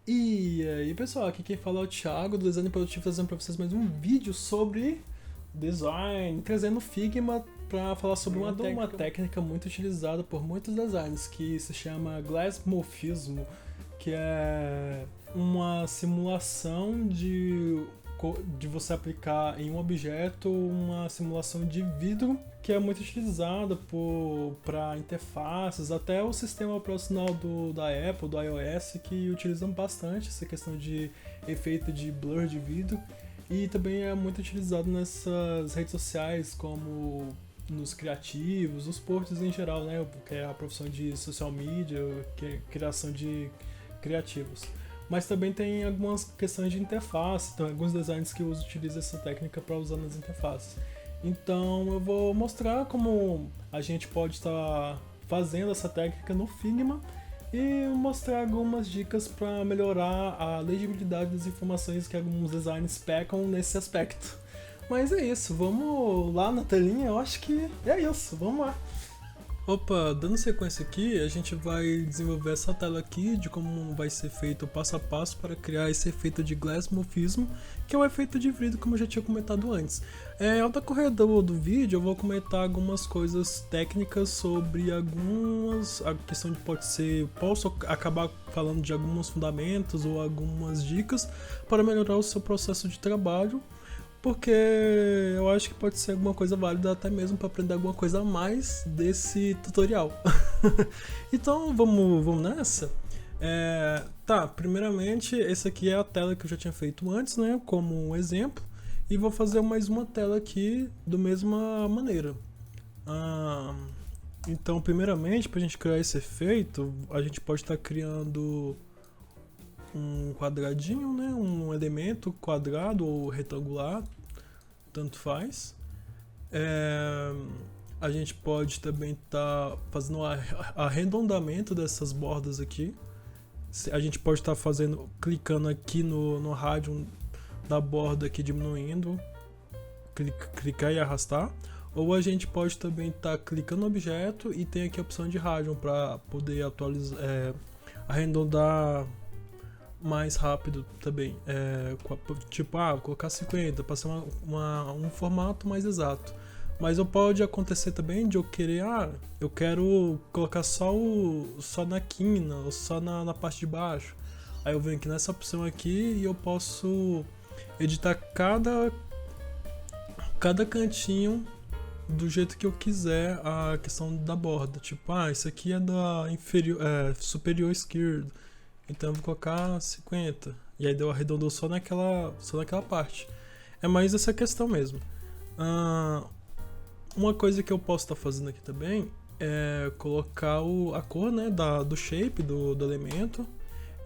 E aí pessoal, aqui quem fala é o Thiago do Design Produtivo, trazendo para vocês mais um vídeo sobre design, trazendo o Figma para falar sobre uma técnica muito utilizada por muitos designers que se chama glassmorphismo, que é uma simulação de você aplicar em um objeto uma simulação de vidro que é muito utilizada para interfaces, até o sistema operacional da Apple, do iOS, que utilizam bastante essa questão de efeito de blur de vidro, e também é muito utilizado nessas redes sociais, como nos criativos, nos posts em geral, né, que é a profissão de social media, que é criação de criativos. Mas também tem algumas questões de interface, então alguns designers que utilizam essa técnica para usar nas interfaces. Então eu vou mostrar como a gente pode estar fazendo essa técnica no Figma e mostrar algumas dicas para melhorar a legibilidade das informações que alguns designers pecam nesse aspecto. Mas é isso, vamos lá na telinha, eu acho que é isso, vamos lá. Opa, dando sequência aqui, a gente vai desenvolver essa tela aqui de como vai ser feito o passo a passo para criar esse efeito de glassmorphismo, que é o efeito de vidro, como eu já tinha comentado antes. Ao decorrer do vídeo eu vou comentar algumas coisas técnicas sobre a questão de posso acabar falando de alguns fundamentos ou algumas dicas para melhorar o seu processo de trabalho, porque eu acho que pode ser alguma coisa válida até mesmo para aprender alguma coisa a mais desse tutorial. Então vamos nessa? Primeiramente, essa aqui é a tela que eu já tinha feito antes, né, como um exemplo, e vou fazer mais uma tela aqui da mesma maneira. Então, primeiramente, para a gente criar esse efeito, a gente pode estar criando um quadradinho, né, um elemento quadrado ou retangular, tanto faz. A gente pode também estar fazendo o arredondamento dessas bordas aqui. A gente pode estar clicando aqui no rádio da borda aqui, diminuindo, clicar e arrastar. Ou a gente pode também estar clicando no objeto e tem aqui a opção de rádio para poder arredondar mais rápido também, colocar 50 para ser um formato mais exato. Mas pode acontecer também de eu querer, eu quero colocar só na quina ou só na parte de baixo. Aí eu venho aqui nessa opção aqui e eu posso editar cada cantinho do jeito que eu quiser a questão da borda. Tipo, isso aqui é da superior esquerdo, então eu vou colocar 50. E aí deu arredondou só naquela parte. É mais essa questão mesmo. Uma coisa que eu posso estar fazendo aqui também é colocar a cor, né, do shape do elemento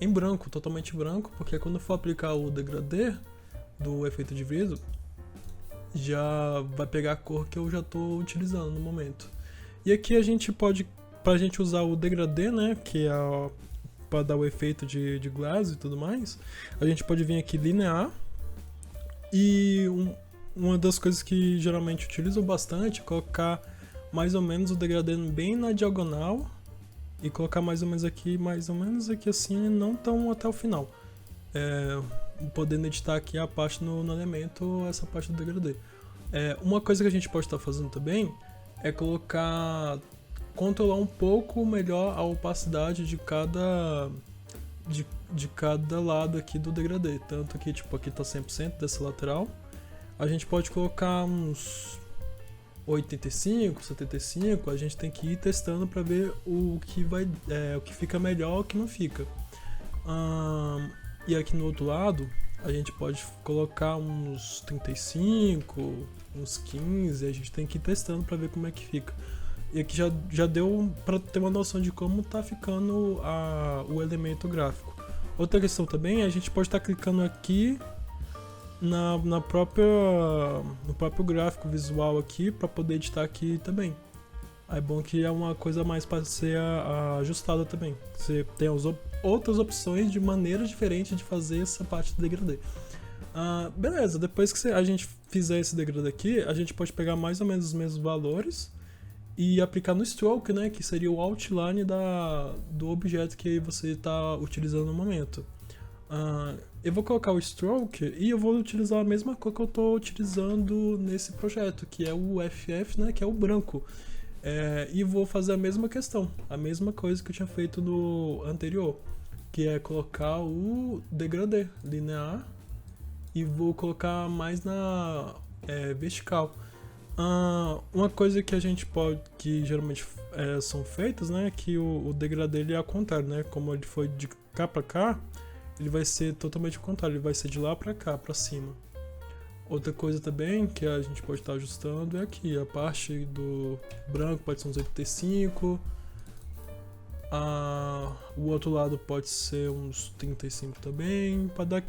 em branco, totalmente branco, porque quando eu for aplicar o degradê do efeito de vidro, já vai pegar a cor que eu já estou utilizando no momento. E aqui a gente pode, pra gente usar o degradê, né, que é para dar o efeito de glass e tudo mais, a gente pode vir aqui linear, e uma das coisas que geralmente utilizo bastante é colocar mais ou menos o degradê bem na diagonal e colocar mais ou menos aqui assim, não tão até o final, podendo editar aqui a parte no elemento, essa parte do degradê. Uma coisa que a gente pode estar fazendo também é controlar um pouco melhor a opacidade de cada lado aqui do degradê. Tanto que aqui tá 100% dessa lateral. A gente pode colocar uns 85, 75, a gente tem que ir testando para ver o que fica melhor e o que não fica. E aqui no outro lado, a gente pode colocar uns 35, uns 15, a gente tem que ir testando para ver como é que fica. E aqui já deu para ter uma noção de como tá ficando o elemento gráfico. Outra questão também é a gente pode estar clicando aqui no próprio gráfico visual aqui para poder editar aqui também. É bom que é uma coisa mais para ser ajustada também. Você tem outras opções de maneiras diferentes de fazer essa parte do degradê. Beleza, depois que a gente fizer esse degradê aqui, a gente pode pegar mais ou menos os mesmos valores e aplicar no stroke, né, que seria o outline do objeto que você está utilizando no momento. Eu vou colocar o stroke e eu vou utilizar a mesma cor que eu estou utilizando nesse projeto, que é o FF, né, que é o branco. E vou fazer a mesma questão, a mesma coisa que eu tinha feito no anterior, que é colocar o degradê linear e vou colocar mais na vertical. Uma coisa que a gente pode, que geralmente são feitas, né, que o degradê ele é ao contrário, né, como ele foi de cá para cá, ele vai ser totalmente o contrário, ele vai ser de lá para cá, para cima. Outra coisa também que a gente pode estar ajustando é aqui, a parte do branco pode ser uns 85, o outro lado pode ser uns 35 também, para dar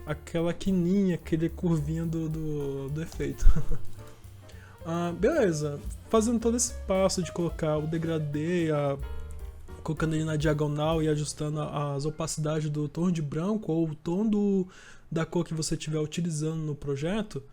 aquela quininha, aquele curvinha do efeito. Beleza, fazendo todo esse passo de colocar o degradê, colocando ele na diagonal e ajustando as opacidades do tom de branco ou o tom da cor que você estiver utilizando no projeto,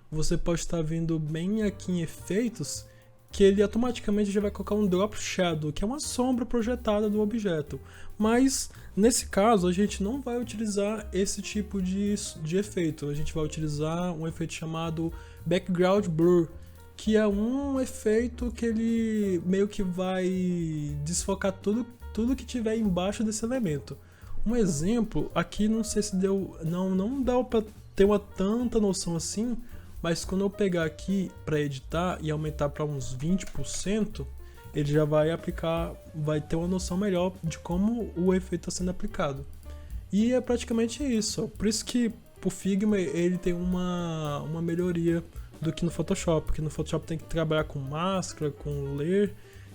você pode estar vindo bem aqui em efeitos, que ele automaticamente já vai colocar um drop shadow, que é uma sombra projetada do objeto. Mas nesse caso a gente não vai utilizar esse tipo de efeito, a gente vai utilizar um efeito chamado background blur, que é um efeito que ele meio que vai desfocar tudo que tiver embaixo desse elemento. Um exemplo, aqui não sei se deu, não dá para ter uma tanta noção assim, mas quando eu pegar aqui para editar e aumentar para uns 20%, ele já vai ter uma noção melhor de como o efeito está sendo aplicado. E é praticamente isso, por isso que o Figma ele tem uma melhoria do que no Photoshop, porque no Photoshop tem que trabalhar com máscara, com layer,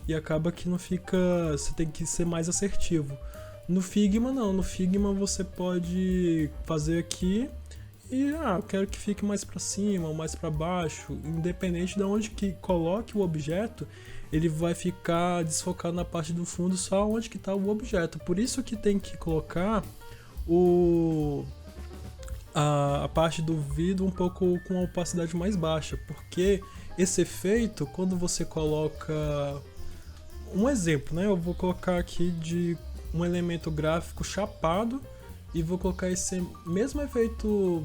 e acaba que não fica, você tem que ser mais assertivo. No Figma não, no Figma você pode fazer aqui e eu quero que fique mais para cima ou mais para baixo, independente de onde que coloque o objeto, ele vai ficar desfocado na parte do fundo só onde que está o objeto. Por isso que tem que colocar a parte do vidro um pouco com a opacidade mais baixa, porque esse efeito, quando você coloca um exemplo, né? Eu vou colocar aqui de um elemento gráfico chapado e vou colocar esse mesmo efeito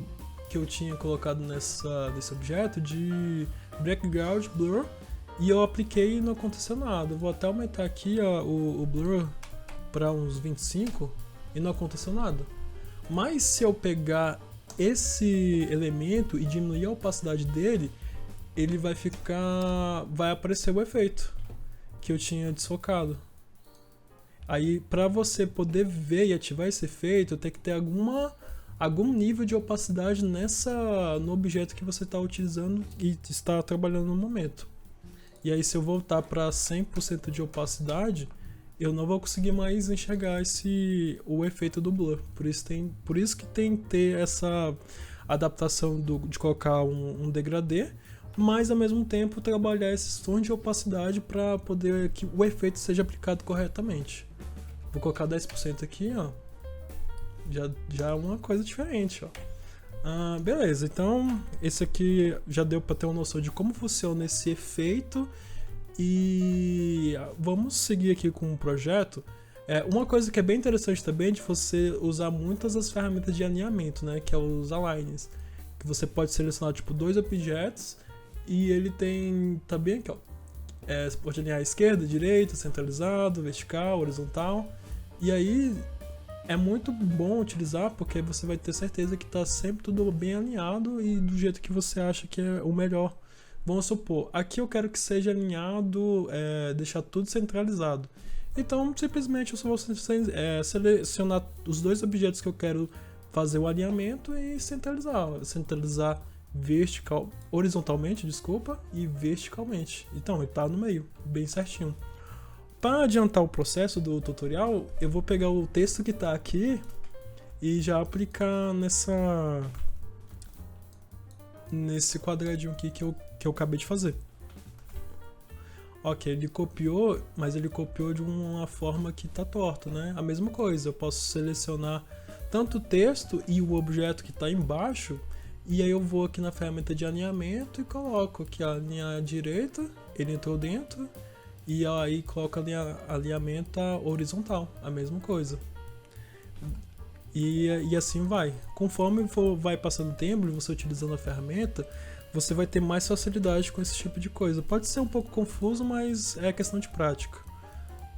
que eu tinha colocado nesse objeto de background blur e eu apliquei e não aconteceu nada. Eu vou até aumentar aqui o blur para uns 25 e não aconteceu nada. Mas se eu pegar esse elemento e diminuir a opacidade dele, ele vai aparecer o efeito que eu tinha desfocado. Aí, para você poder ver e ativar esse efeito, tem que ter algum nível de opacidade no objeto que você está utilizando e está trabalhando no momento. E aí, se eu voltar para 100% de opacidade, eu não vou conseguir mais enxergar o efeito do blur. Por isso que tem que ter essa adaptação de colocar um degradê, mas ao mesmo tempo trabalhar esses tons de opacidade para poder que o efeito seja aplicado corretamente. Vou colocar 10% aqui, ó. Já é uma coisa diferente, ó. Beleza, então esse aqui já deu para ter uma noção de como funciona esse efeito. E vamos seguir aqui com o projeto. Uma coisa que é bem interessante também é de você usar muitas das ferramentas de alinhamento, né, que é os aligns, que você pode selecionar tipo 2 objetos e ele tem também aqui, ó, você pode alinhar à esquerda, direita, centralizado, vertical, horizontal. E aí é muito bom utilizar porque você vai ter certeza que está sempre tudo bem alinhado e do jeito que você acha que é o melhor. Vamos supor, aqui eu quero que seja alinhado, deixar tudo centralizado. Então, simplesmente eu só vou selecionar os 2 objetos que eu quero fazer o alinhamento e centralizar horizontalmente, e verticalmente. Então, ele está no meio, bem certinho. Para adiantar o processo do tutorial, eu vou pegar o texto que está aqui e já aplicar nesse quadradinho aqui que eu acabei de fazer. Ok, ele copiou, mas ele copiou de uma forma que está torta, né? A mesma coisa, eu posso selecionar tanto o texto e o objeto que está embaixo, e aí eu vou aqui na ferramenta de alinhamento e coloco aqui a linha direita, ele entrou dentro, e aí coloco a alinhamento horizontal, a mesma coisa. E assim vai. Conforme vai passando o tempo e você utilizando a ferramenta, você vai ter mais facilidade com esse tipo de coisa. Pode ser um pouco confuso, mas é questão de prática.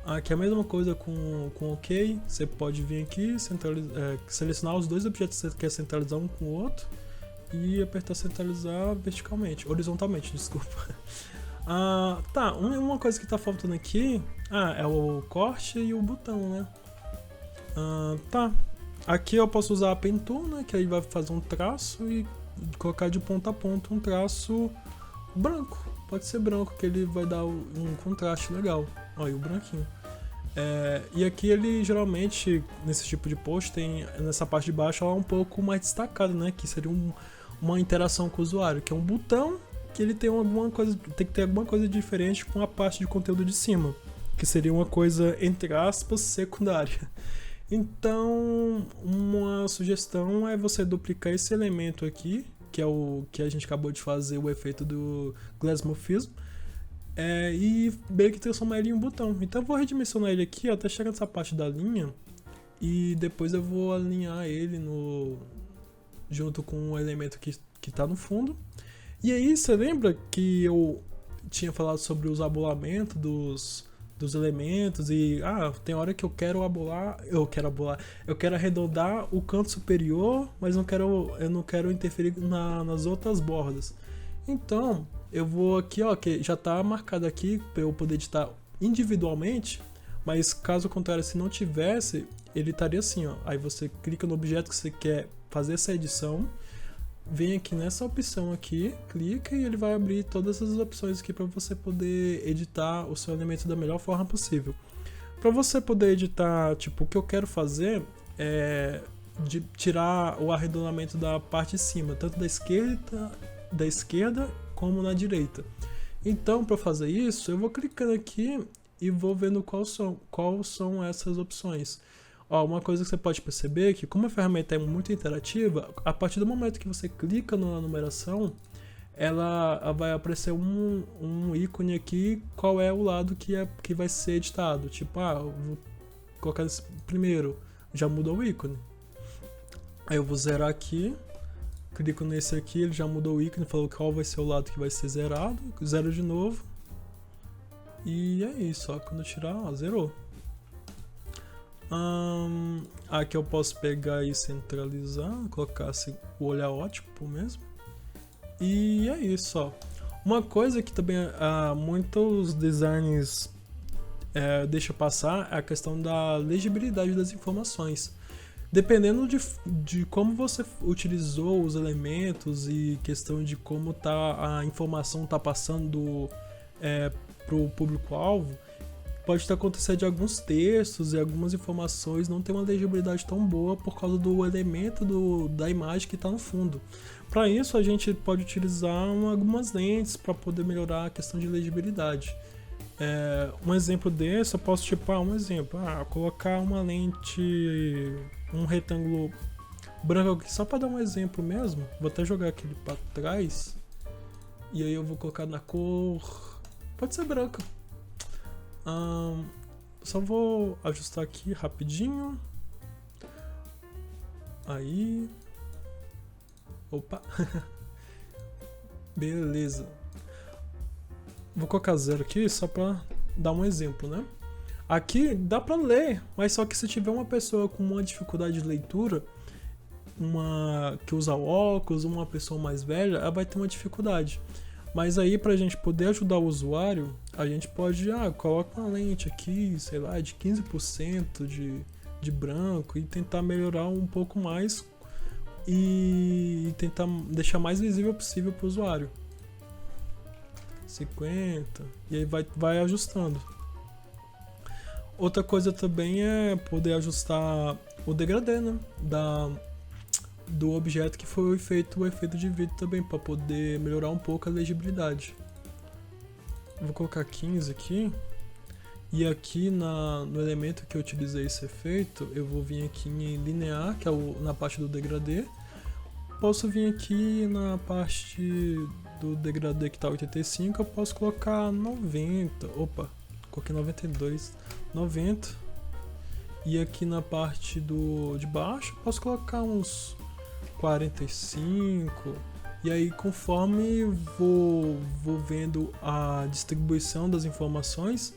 Aqui é a mesma coisa com OK. Você pode vir aqui, selecionar os dois objetos que você quer centralizar um com o outro e apertar centralizar horizontalmente, desculpa. Tá, uma coisa que tá faltando aqui é o corte e o botão, né? Tá. Aqui eu posso usar a Pen Tool, né? Que aí vai fazer um traço e colocar de ponta a ponta um traço branco. Pode ser branco, que ele vai dar um contraste legal. Olha o branquinho. E aqui ele geralmente, nesse tipo de post, tem nessa parte de baixo ela é um pouco mais destacada, né? Que seria uma interação com o usuário, que é um botão que ele tem que ter alguma coisa diferente com a parte de conteúdo de cima, que seria uma coisa, entre aspas, secundária. Então, uma sugestão é você duplicar esse elemento aqui, que é o que a gente acabou de fazer, o efeito do Glassmorphism, e meio que transformar ele em um botão. Então eu vou redimensionar ele aqui até chegar nessa parte da linha, e depois eu vou alinhar ele junto com o elemento que está no fundo. E aí, você lembra que eu tinha falado sobre os abulamentos dos elementos e tem hora que eu quero arredondar o canto superior, mas eu não quero interferir nas outras bordas. Então, eu vou aqui, que já está marcado aqui para eu poder editar individualmente, mas caso contrário, se não tivesse, ele estaria assim, Aí você clica no objeto que você quer fazer essa edição, vem aqui nessa opção aqui, clica e ele vai abrir todas as opções aqui para você poder editar o seu elemento da melhor forma possível. Para você poder editar, o que eu quero fazer é de tirar o arredondamento da parte de cima, tanto da esquerda como na direita. Então, para fazer isso, eu vou clicando aqui e vou vendo quais são essas opções. Uma coisa que você pode perceber é que, como a ferramenta é muito interativa, a partir do momento que você clica na numeração, ela vai aparecer um ícone aqui, qual é o lado que vai ser editado. Eu vou colocar esse primeiro, já mudou o ícone. Aí eu vou zerar aqui, clico nesse aqui, ele já mudou o ícone, falou qual vai ser o lado que vai ser zerado, zero de novo. E é isso, quando eu tirar, zerou. Aqui eu posso pegar e centralizar, colocar assim, o olhar ótico mesmo. E é isso, Uma coisa que também muitos designers deixam passar é a questão da legibilidade das informações. Dependendo de como você utilizou os elementos e questão de como a informação está passando para o público-alvo, pode acontecer de alguns textos e algumas informações não ter uma legibilidade tão boa por causa do elemento da imagem que está no fundo. Para isso, a gente pode utilizar algumas lentes para poder melhorar a questão de legibilidade. Um exemplo desse, eu posso colocar uma lente, um retângulo branco aqui, só para dar um exemplo mesmo. Vou até jogar aquele para trás e aí eu vou colocar na cor, pode ser branca. Só vou ajustar aqui rapidinho. Aí. Opa. Beleza. Vou colocar 0 aqui só pra dar um exemplo, né? Aqui dá pra ler, mas só que se tiver uma pessoa com uma dificuldade de leitura, que usa óculos, uma pessoa mais velha, ela vai ter uma dificuldade. Mas aí, pra gente poder ajudar o usuário, a gente pode, coloca uma lente aqui, sei lá, de 15% de branco e tentar melhorar um pouco mais e tentar deixar mais visível possível pro usuário. 50, e aí vai ajustando. Outra coisa também é poder ajustar o degradê, né, do objeto que foi feito o efeito de vídeo também, para poder melhorar um pouco a legibilidade. Vou colocar 15 aqui, e aqui no elemento que eu utilizei esse efeito, eu vou vir aqui em linear, que é na parte do degradê. Posso vir aqui na parte do degradê que está 85, eu posso colocar 90, coloquei 92, 90, E aqui na parte de baixo eu posso colocar uns 45. E aí conforme vou vendo a distribuição das informações,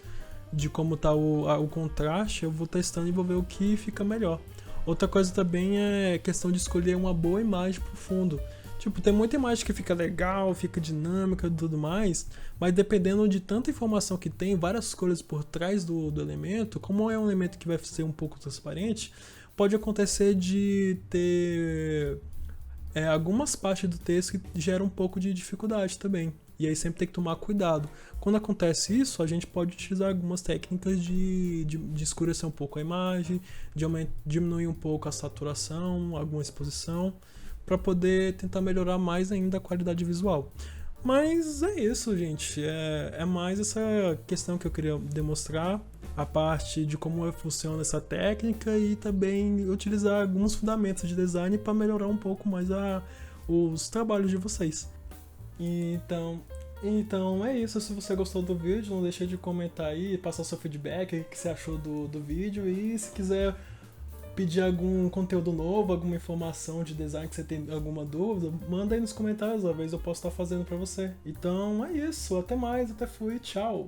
de como está o contraste, eu vou testando e vou ver o que fica melhor. Outra coisa também é questão de escolher uma boa imagem pro fundo. Tipo, tem muita imagem que fica legal, fica dinâmica e tudo mais, mas dependendo de tanta informação que tem, várias cores por trás do elemento, como é um elemento que vai ser um pouco transparente, pode acontecer de ter algumas partes do texto que geram um pouco de dificuldade também. E aí sempre tem que tomar cuidado. Quando acontece isso, a gente pode utilizar algumas técnicas de escurecer um pouco a imagem, de diminuir um pouco a saturação, alguma exposição, para poder tentar melhorar mais ainda a qualidade visual. Mas é isso, gente. É mais essa questão que eu queria demonstrar, a parte de como funciona essa técnica e também utilizar alguns fundamentos de design para melhorar um pouco mais os trabalhos de vocês. Então é isso. Se você gostou do vídeo, não deixe de comentar aí, passar seu feedback, o que você achou do vídeo, e se quiser pedir algum conteúdo novo, alguma informação de design que você tem alguma dúvida, manda aí nos comentários, às vezes eu posso estar fazendo para você. Então é isso, até mais, até fui, tchau!